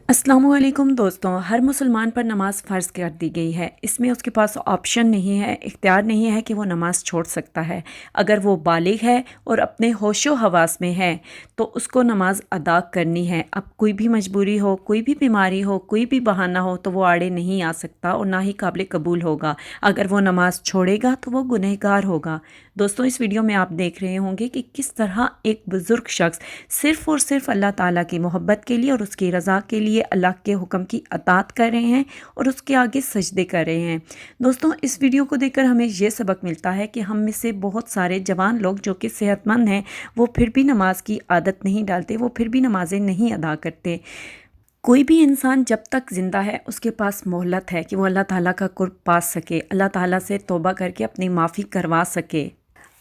अस्सलामुअलैकुम दोस्तों, हर मुसलमान पर नमाज़ फ़र्ज़ कर दी गई है। इसमें उसके पास ऑप्शन नहीं है, इख्तियार नहीं है कि वो नमाज़ छोड़ सकता है। अगर वो बालिग है और अपने होशो हवास में है तो उसको नमाज़ अदा करनी है। अब कोई भी मजबूरी हो, कोई भी बीमारी हो, कोई भी बहाना हो तो वो आड़े नहीं आ सकता और ना ही काबिल कबूल होगा। अगर वो नमाज़ छोड़ेगा तो वो गुनहगार होगा। दोस्तों, इस वीडियो में आप देख रहे होंगे कि किस तरह एक बुज़ुर्ग शख्स सिर्फ़ और सिर्फ अल्लाह ताला की मोहब्बत के लिए और उसकी रज़ा के लिए अल्लाह के हुक्म की अताअत कर रहे हैं और उसके आगे सजदे कर रहे हैं। दोस्तों, इस वीडियो को देखकर हमें ये सबक मिलता है कि हम में से बहुत सारे जवान लोग जो कि सेहतमंद हैं, वो फिर भी नमाज की आदत नहीं डालते, वो फिर भी नमाज़ें नहीं अदा करते। कोई भी इंसान जब तक ज़िंदा है उसके पास मोहलत है कि वो अल्लाह ताला का कुर्ब पा सके, अल्लाह ताला से तौबा करके अपनी माफ़ी करवा सके।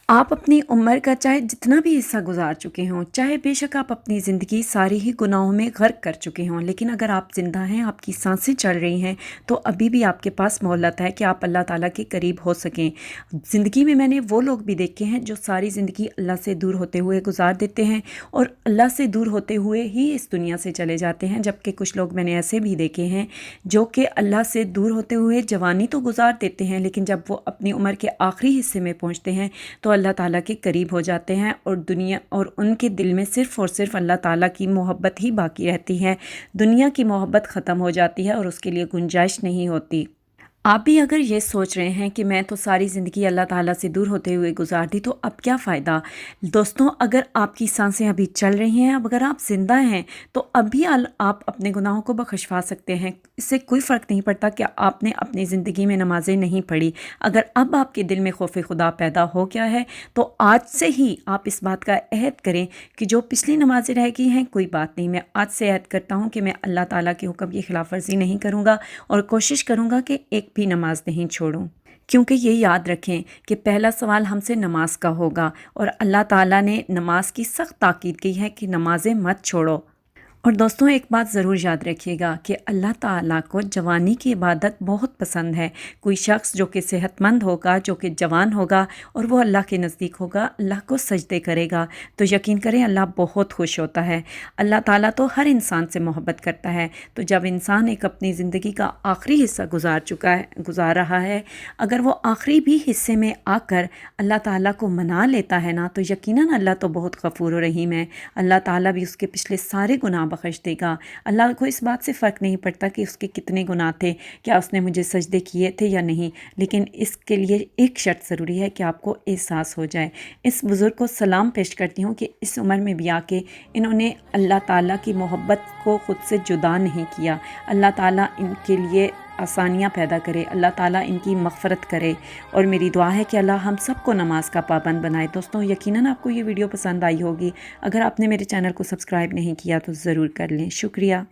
आप अपनी उम्र का चाहे जितना भी हिस्सा गुजार चुके हों, चाहे बेशक आप अपनी ज़िंदगी सारी ही गुनाहों में गर्क कर चुके हों, लेकिन अगर आप ज़िंदा हैं, आपकी सांसें चल रही हैं, तो अभी भी आपके पास मोहलत है कि आप अल्लाह ताला के करीब हो सकें। ज़िंदगी में मैंने वो लोग भी देखे हैं जो सारी ज़िंदगी अल्लाह से दूर होते हुए गुजार देते हैं और अल्लाह से दूर होते हुए ही इस दुनिया से चले जाते हैं, जबकि कुछ लोग मैंने ऐसे भी देखे हैं जो कि अल्लाह से दूर होते हुए जवानी तो गुजार देते हैं, लेकिन जब वो अपनी उम्र के आखिरी हिस्से में पहुँचते हैं तो अल्लाह ताला के करीब हो जाते हैं और दुनिया और उनके दिल में सिर्फ़ और सिर्फ अल्लाह ताला की मोहब्बत ही बाकी रहती है। दुनिया की मोहब्बत ख़त्म हो जाती है और उसके लिए गुंजाइश नहीं होती। आप भी अगर ये सोच रहे हैं कि मैं तो सारी ज़िंदगी अल्लाह ताला से दूर होते हुए गुजार दी, तो अब क्या फ़ायदा। दोस्तों, अगर आपकी सांसें अभी चल रही हैं, अब अगर आप ज़िंदा हैं तो अभी आप अपने गुनाहों को बख्शवा सकते हैं। इससे कोई फ़र्क नहीं पड़ता कि आपने अपनी ज़िंदगी में नमाज़ें नहीं पढ़ी। अगर अब आपके दिल में खौफ खुदा पैदा हो गया है तो आज से ही आप इस बात का अहद करें कि जो पिछली नमाज़ें रह गई हैं कोई बात नहीं, मैं आज से अहद करता हूँ कि मैं अल्लाह ताला के हुक्म की खिलाफ वर्जी नहीं करूँगा और कोशिश करूँगा कि एक भी नमाज नहीं छोड़ूं। क्योंकि ये याद रखें कि पहला सवाल हमसे नमाज का होगा और अल्लाह ताला ने नमाज की सख्त ताकीद की है कि नमाजें मत छोड़ो। और दोस्तों, एक बात ज़रूर याद रखिएगा कि अल्लाह ताला को जवानी की इबादत बहुत पसंद है। कोई शख्स जो कि सेहतमंद होगा, जो कि जवान होगा और वो अल्लाह के नज़दीक होगा, अल्लाह को सजदे करेगा, तो यकीन करें अल्लाह बहुत खुश होता है। अल्लाह ताला तो हर इंसान से मोहब्बत करता है। तो जब इंसान एक अपनी ज़िंदगी का आखिरी हिस्सा गुजार रहा है, अगर वो आखिरी भी हिस्से में आकर अल्लाह ताला को मना लेता है ना, तो यकीनन अल्लाह तो बहुत गफूर और रहीम है। अल्लाह ताला भी उसके पिछले सारे गुनाह बख्श देगा। अल्लाह को इस बात से फ़र्क नहीं पड़ता कि उसके कितने गुनाह थे, क्या उसने मुझे सजदे किए थे या नहीं, लेकिन इसके लिए एक शर्त ज़रूरी है कि आपको एहसास हो जाए। इस बुज़ुर्ग को सलाम पेश करती हूँ कि इस उम्र में भी आके इन्होंने अल्लाह ताला की मोहब्बत को ख़ुद से जुदा नहीं किया। अल्लाह ताला इनके लिए आसानियाँ पैदा करे, अल्लाह ताला इनकी मग़फ़रत करे और मेरी दुआ है कि अल्लाह हम सबको नमाज का पाबंद बनाए। दोस्तों, यकीनन आपको ये वीडियो पसंद आई होगी। अगर आपने मेरे चैनल को सब्सक्राइब नहीं किया तो ज़रूर कर लें। शुक्रिया।